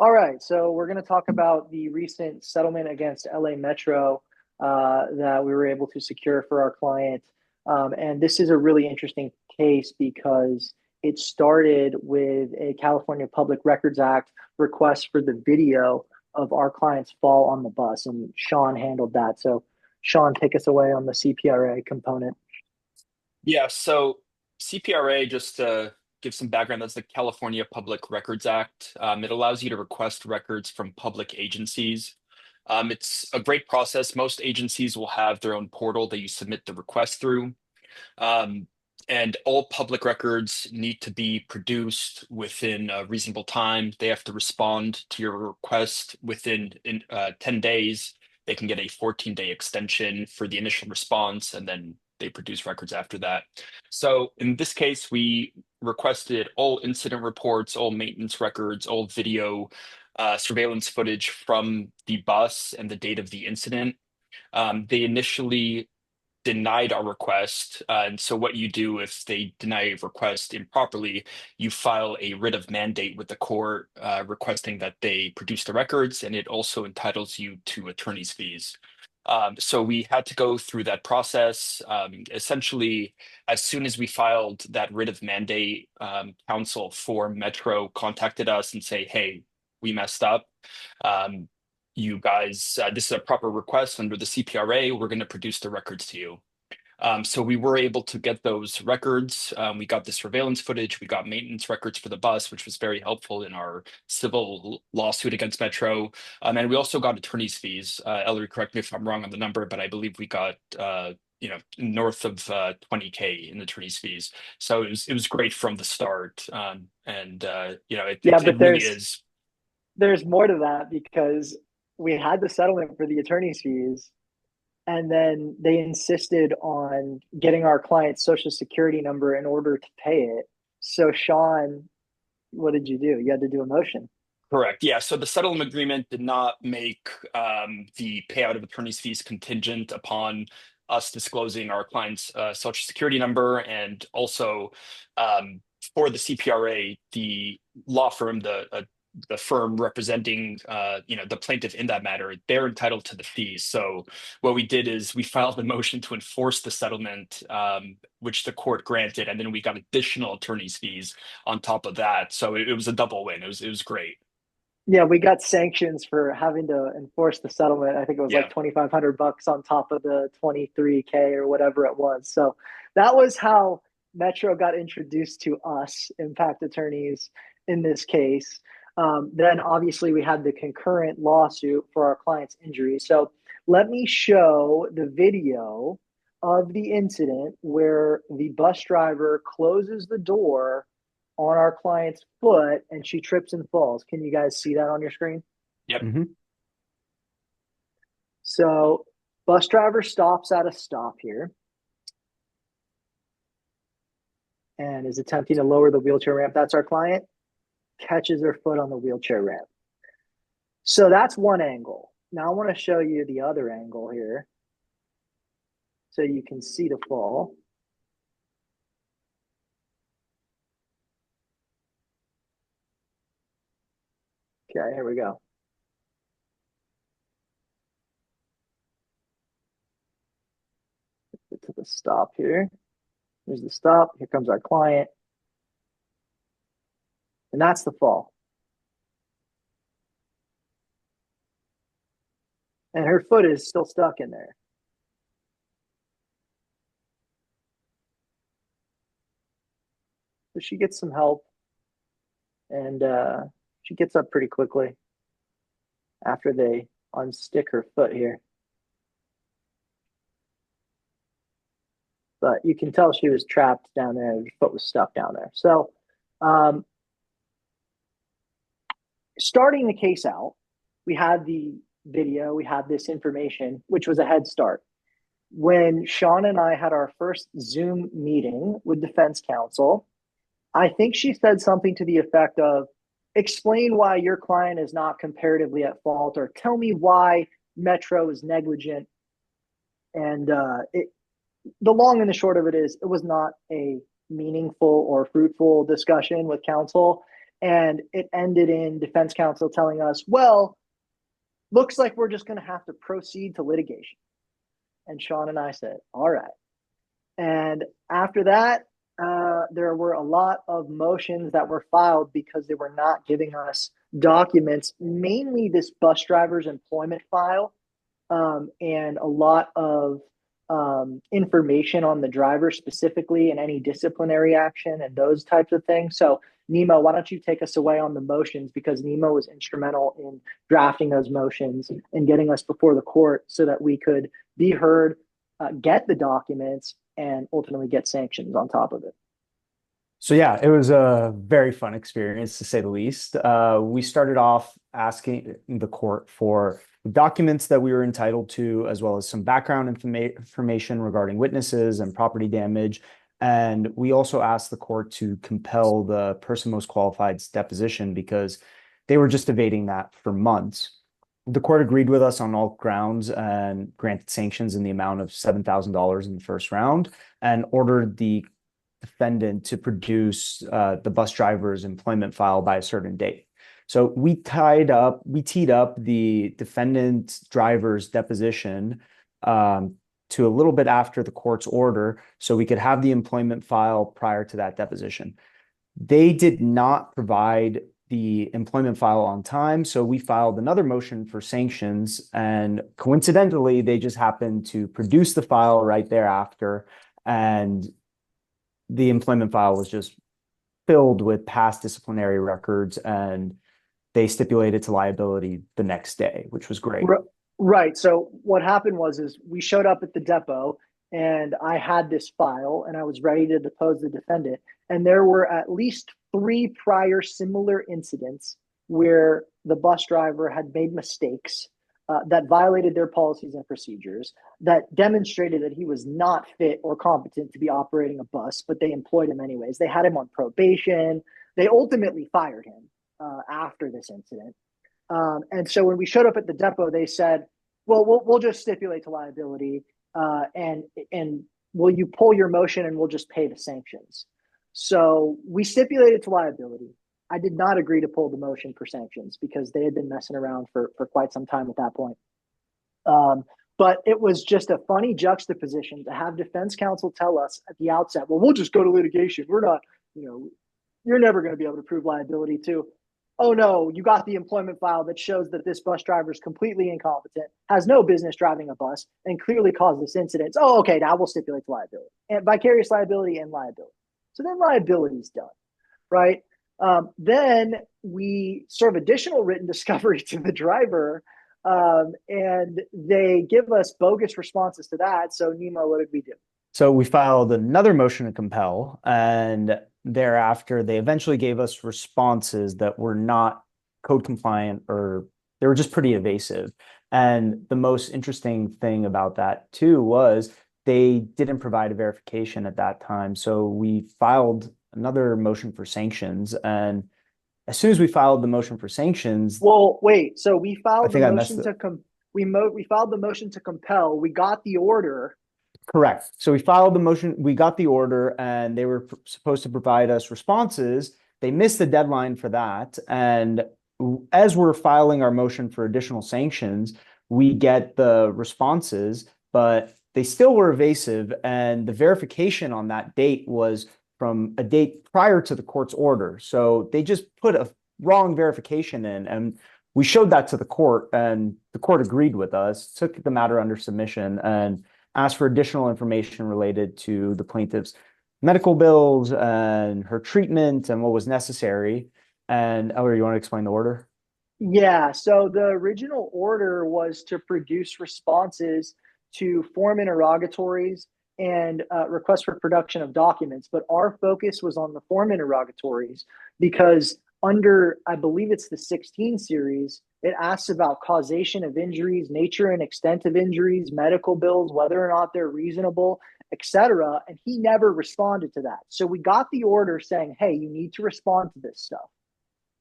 All right, so we're going to talk about the recent settlement against LA Metro that we were able to secure for our client. And this is a really interesting case because it started with a California Public Records Act request for the video of our client's fall on the bus, and Shawn handled that. So, Shawn, take us away on the CPRA component. Yeah, so CPRA, just to give some background, that's the California Public Records Act. It allows you to request records from public agencies. It's a great process. Most agencies will have their own portal that you submit the request through. Um, and all public records need to be produced within a reasonable time. They have to respond to your request within 10 days. They can get a 14-day extension for the initial response, and then they produce records after that. So in this case, we requested all incident reports, all maintenance records, all video surveillance footage from the bus and the date of the incident. They initially denied our request. And so what you do if they deny a request improperly, you file a writ of mandate with the court requesting that they produce the records, and it also entitles you to attorney's fees. So we had to go through that process. Essentially, as soon as we filed that writ of mandate, counsel for Metro contacted us and say, "Hey, we messed up. Um, you guys, this is a proper request under the CPRA. We're going to produce the records to you." So we were able to get those records. We got the surveillance footage. We got maintenance records for the bus, which was very helpful in our civil lawsuit against Metro. And we also got attorney's fees. Ellery, correct me if I'm wrong on the number, but I believe we got north of 20K in attorney's fees. So it was great from the start. And Yeah, it but really there's is. there's more to that because we had the settlement for the attorney's fees, and then they insisted on getting our client's social security number in order to pay it. So, Shawn, what did you do? You had to do a motion. Correct. Yeah. So the settlement agreement did not make the payout of attorney's fees contingent upon us disclosing our client's social security number, and also um, for the CPRA, the law firm, the firm representing the plaintiff in that matter, they're entitled to the fees. So what we did is we filed a motion to enforce the settlement, which the court granted, and then we got additional attorney's fees on top of that. So it was a double win. It was great. Yeah, we got sanctions for having to enforce the settlement. I think it was like Yeah. 2,500 bucks on top of the 23K or whatever it was. So that was how Metro got introduced to us, impact attorneys in this case. Then obviously we had the concurrent lawsuit for our client's injury. So let me show the video of the incident where the bus driver closes the door on our client's foot and she trips and falls. Can you guys see that on your screen? Yep. Hmm. So, bus driver stops at a stop here and is attempting to lower the wheelchair ramp. That's our client, catches her foot on the wheelchair ramp. So, that's one angle. Now, I want to show you the other angle here so you can see the fall. Okay, here we go. Get to the stop here. Here's the stop. Here comes our client. And that's the fall. And her foot is still stuck in there. So she gets some help and she gets up pretty quickly after they unstick her foot here. But you can tell she was trapped down there. Her foot was stuck down there. So, um, starting the case out, we had the video, we had this information, which was a head start. When Shawn and I had our first Zoom meeting with defense counsel, I think she said something to the effect of, explain why your client is not comparatively at fault, or tell me why Metro is negligent. And the long and the short of it is, it was not a meaningful or fruitful discussion with counsel. And it ended in defense counsel telling us, well, looks like we're just going to have to proceed to litigation. And Shawn and I said, all right. And after that, there were a lot of motions that were filed because they were not giving us documents, mainly this bus driver's employment file, and a lot of information on the driver specifically and any disciplinary action and those types of things. So, Nima, why don't you take us away on the motions, because Nima was instrumental in drafting those motions and getting us before the court so that we could be heard, get the documents, and ultimately get sanctions on top of it. So yeah, it was a very fun experience to say the least. We started off asking the court for documents that we were entitled to, as well as some background information regarding witnesses and property damage. And we also asked the court to compel the person most qualified's deposition because they were just evading that for months. The court agreed with us on all grounds and granted sanctions in the amount of $7,000 in the first round and ordered the defendant to produce the bus driver's employment file by a certain date. So we teed up the defendant driver's deposition to a little bit after the court's order so we could have the employment file prior to that deposition. They did not provide the employment file on time, so we filed another motion for sanctions, and coincidentally, they just happened to produce the file right thereafter, and the employment file was just filled with past disciplinary records, and they stipulated to liability the next day, which was great. Right. So what happened is we showed up at the depot and I had this file and I was ready to depose the defendant. And there were at least 3 prior similar incidents where the bus driver had made mistakes that violated their policies and procedures, that demonstrated that he was not fit or competent to be operating a bus, but they employed him anyways. They had him on probation. They ultimately fired him after this incident. And so when we showed up at the depot, they said, well, we'll just stipulate to liability, and will you pull your motion and we'll just pay the sanctions. So we stipulated to liability. I did not agree to pull the motion for sanctions because they had been messing around for quite some time at that point. But it was just a funny juxtaposition to have defense counsel tell us at the outset, well, we'll just go to litigation. We're not, you're never going to be able to prove liability too. Oh no, you got the employment file that shows that this bus driver is completely incompetent, has no business driving a bus, and clearly caused this incident. Oh, okay, now we'll stipulate to liability, and vicarious liability and liability. So then liability is done, right? Then we serve additional written discovery to the driver, and they give us bogus responses to that. So Nima, what did we do? So we filed another motion to compel, and thereafter they eventually gave us responses that were not code compliant, or they were just pretty evasive. And the most interesting thing about that too was they didn't provide a verification at that time. So we filed another motion for sanctions, and as soon as we filed the motion for sanctions, well, wait. So we filed the motion we filed the motion to compel. We got the order. Correct. So we filed the motion, we got the order, and they were supposed to provide us responses. They missed the deadline for that. And as we're filing our motion for additional sanctions, we get the responses, but they still were evasive. And the verification on that date was from a date prior to the court's order. So they just put a wrong verification in, and we showed that to the court, and the court agreed with us, took the matter under submission, and asked for additional information related to the plaintiff's medical bills and her treatment and what was necessary. And Ellery, you want to explain the order? Yeah, so the original order was to produce responses to form interrogatories and requests for production of documents. But our focus was on the form interrogatories because under, I believe it's the 16 series, it asks about causation of injuries, nature and extent of injuries, medical bills, whether or not they're reasonable, etc. And he never responded to that. So we got the order saying, hey, you need to respond to this stuff.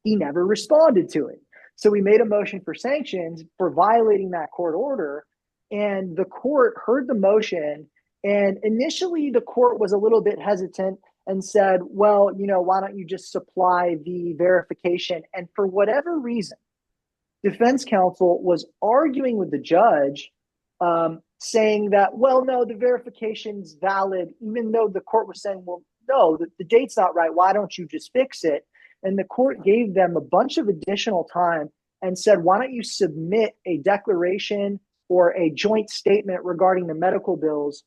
He never responded to it. So we made a motion for sanctions for violating that court order. And the court heard the motion. And initially, the court was a little bit hesitant and said, well, why don't you just supply the verification? And for whatever reason, defense counsel was arguing with the judge, saying that, well, no, the verification's valid, even though the court was saying, well, no, the date's not right. Why don't you just fix it? And the court gave them a bunch of additional time and said, why don't you submit a declaration or a joint statement regarding the medical bills,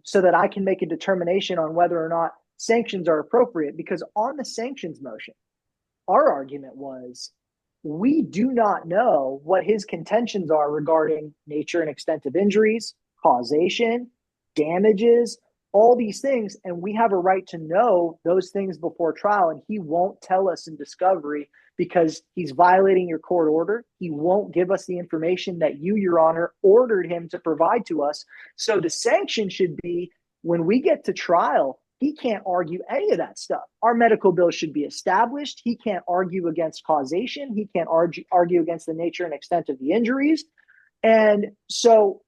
so that I can make a determination on whether or not sanctions are appropriate? Because on the sanctions motion, our argument was, we do not know what his contentions are regarding nature and extent of injuries, causation, damages, all these things. And we have a right to know those things before trial. And he won't tell us in discovery because he's violating your court order. He won't give us the information that you, Your Honor, ordered him to provide to us. So the sanction should be, when we get to trial, he can't argue any of that stuff. Our medical bills should be established. He can't argue against causation. He can't argue against the nature and extent of the injuries. And so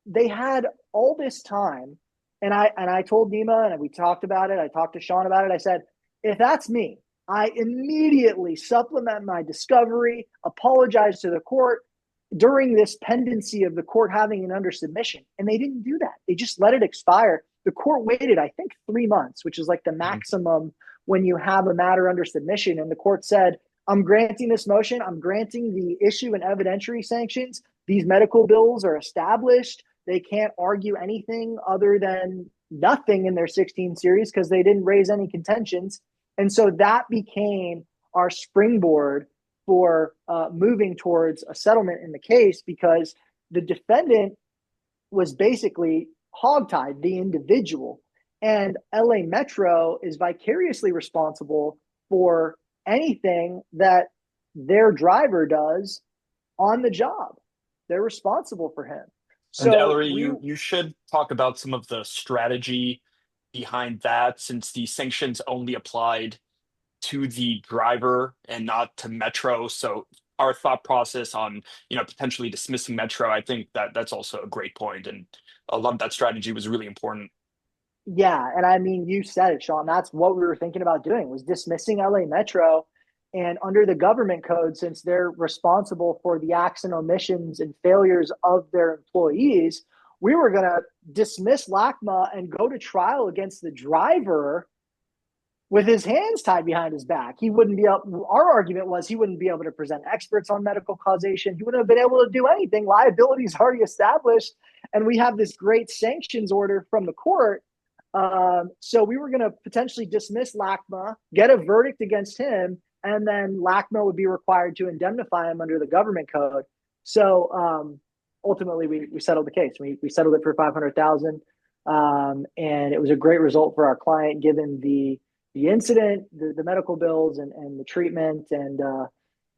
they had all this time. And I told Nima, and we talked about it. I talked to Shawn about it. I said, if that's me, I immediately supplement my discovery, apologize to the court during this pendency of the court having it under submission. And they didn't do that. They just let it expire. The court waited, I think, 3 months, which is like the maximum when you have a matter under submission. And the court said, I'm granting this motion. I'm granting the issue and evidentiary sanctions. These medical bills are established. They can't argue anything other than nothing in their 16 series because they didn't raise any contentions. And so that became our springboard for moving towards a settlement in the case, because the defendant was basically hogtied the individual, and LA Metro is vicariously responsible for anything that their driver does on the job. They're responsible for him. And So Ellery, you should talk about some of the strategy behind that, since the sanctions only applied to the driver and not to Metro. So our thought process on, potentially dismissing Metro, I think that's also a great point, and a lot of that strategy was really important. Yeah, and I mean, you said it, Shawn. That's what we were thinking about doing, was dismissing LA Metro. And under the government code, since they're responsible for the acts and omissions and failures of their employees, we were going to dismiss LACMA and go to trial against the driver with his hands tied behind his back. He wouldn't be able, our argument was he wouldn't be able to present experts on medical causation. He wouldn't have been able to do anything. Liability is already established. And we have this great sanctions order from the court. So we were going to potentially dismiss LACMA, get a verdict against him, and then LACMA would be required to indemnify him under the government code. So ultimately, we settled the case. We settled it for $500,000, and it was a great result for our client, given the incident, the medical bills, and the treatment. And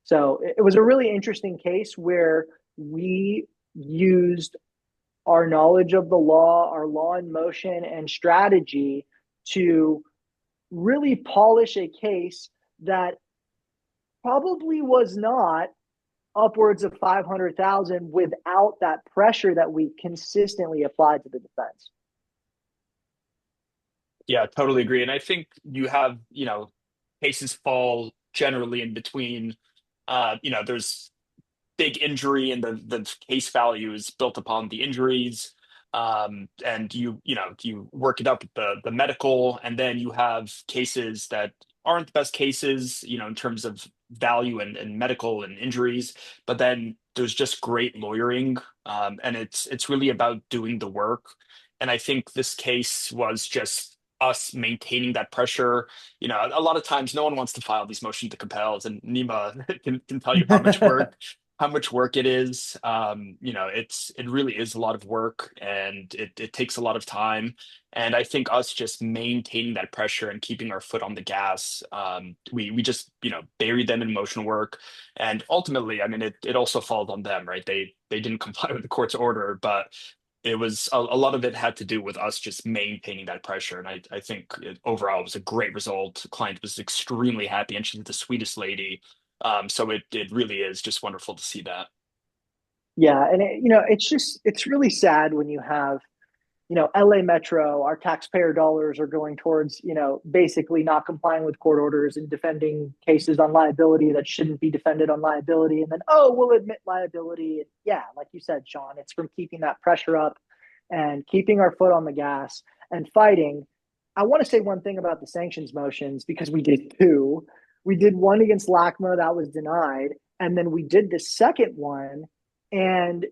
so it was a really interesting case where we used our knowledge of the law, our law in motion, and strategy to really polish a case that probably was not upwards of 500,000 without that pressure that we consistently applied to the defense. Yeah, totally agree. And I think you have, cases fall generally in between. There's big injury, and the case value is built upon the injuries. And you work it up with the medical, and then you have cases that aren't the best cases, in terms of value and medical and injuries. But then there's just great lawyering, and it's really about doing the work. And I think this case was just us maintaining that pressure. A lot of times no one wants to file these motions to compels, and Nima can tell you how much work it is. It really is a lot of work, and it takes a lot of time. And I think us just maintaining that pressure and keeping our foot on the gas, we just, buried them in motion work. And ultimately, I mean, it also falls on them, right? They didn't comply with the court's order, but it was a lot of it had to do with us just maintaining that pressure. And I think overall it was a great result. The client was extremely happy, and she's the sweetest lady. So it really is just wonderful to see that. Yeah, and it's really sad when you have LA Metro, our taxpayer dollars are going towards, basically not complying with court orders and defending cases on liability that shouldn't be defended on liability. And then, we'll admit liability. And yeah, like you said, Shawn, it's from keeping that pressure up and keeping our foot on the gas and fighting. I want to say one thing about the sanctions motions, because we did two. We did one against LACMA that was denied. And then we did the second one. And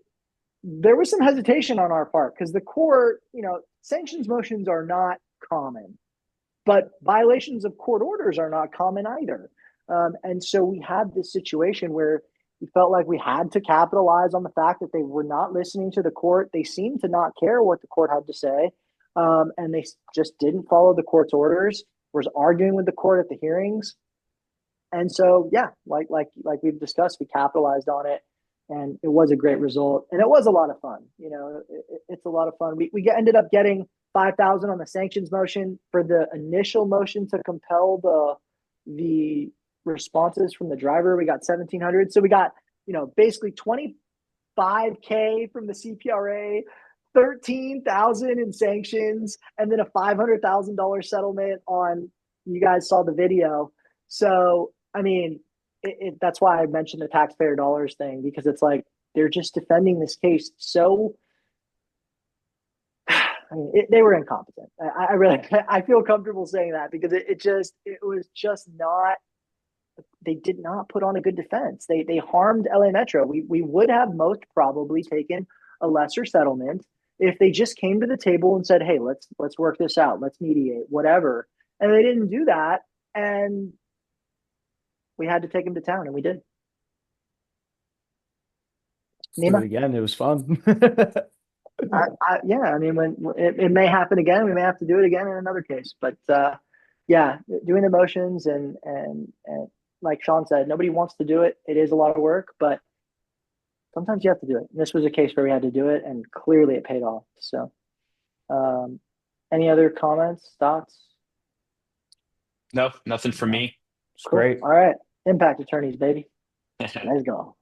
there was some hesitation on our part because the court, sanctions motions are not common, but violations of court orders are not common either. And so we had this situation where we felt like we had to capitalize on the fact that they were not listening to the court. They seemed to not care what the court had to say. And they just didn't follow the court's orders, was arguing with the court at the hearings. And so, yeah, like we've discussed, we capitalized on it. And it was a great result, and it was a lot of fun. It's a lot of fun. We ended up getting 5,000 on the sanctions motion for the initial motion to compel the responses from the driver. We got 1,700, so we got basically 25K from the CPRA, 13,000 in sanctions, and then a $500,000 settlement on. You guys saw the video, so I mean. That's why I mentioned the taxpayer dollars thing, because it's like they're just defending this case so. They were incompetent. I feel comfortable saying that because it was just not. They did not put on a good defense. They harmed LA Metro. We would have most probably taken a lesser settlement if they just came to the table and said, "Hey, let's work this out. Let's mediate, whatever." And they didn't do that, and we had to take him to town, and we did. Nima? Do it again. It was fun. Yeah, I mean, when it may happen again, we may have to do it again in another case. But yeah, doing the motions and like Shawn said, nobody wants to do it. It is a lot of work, but sometimes you have to do it. And this was a case where we had to do it, and clearly it paid off. So, any other comments, thoughts? No, nothing from me. It's great. All right. Impact attorneys, baby. Let's go.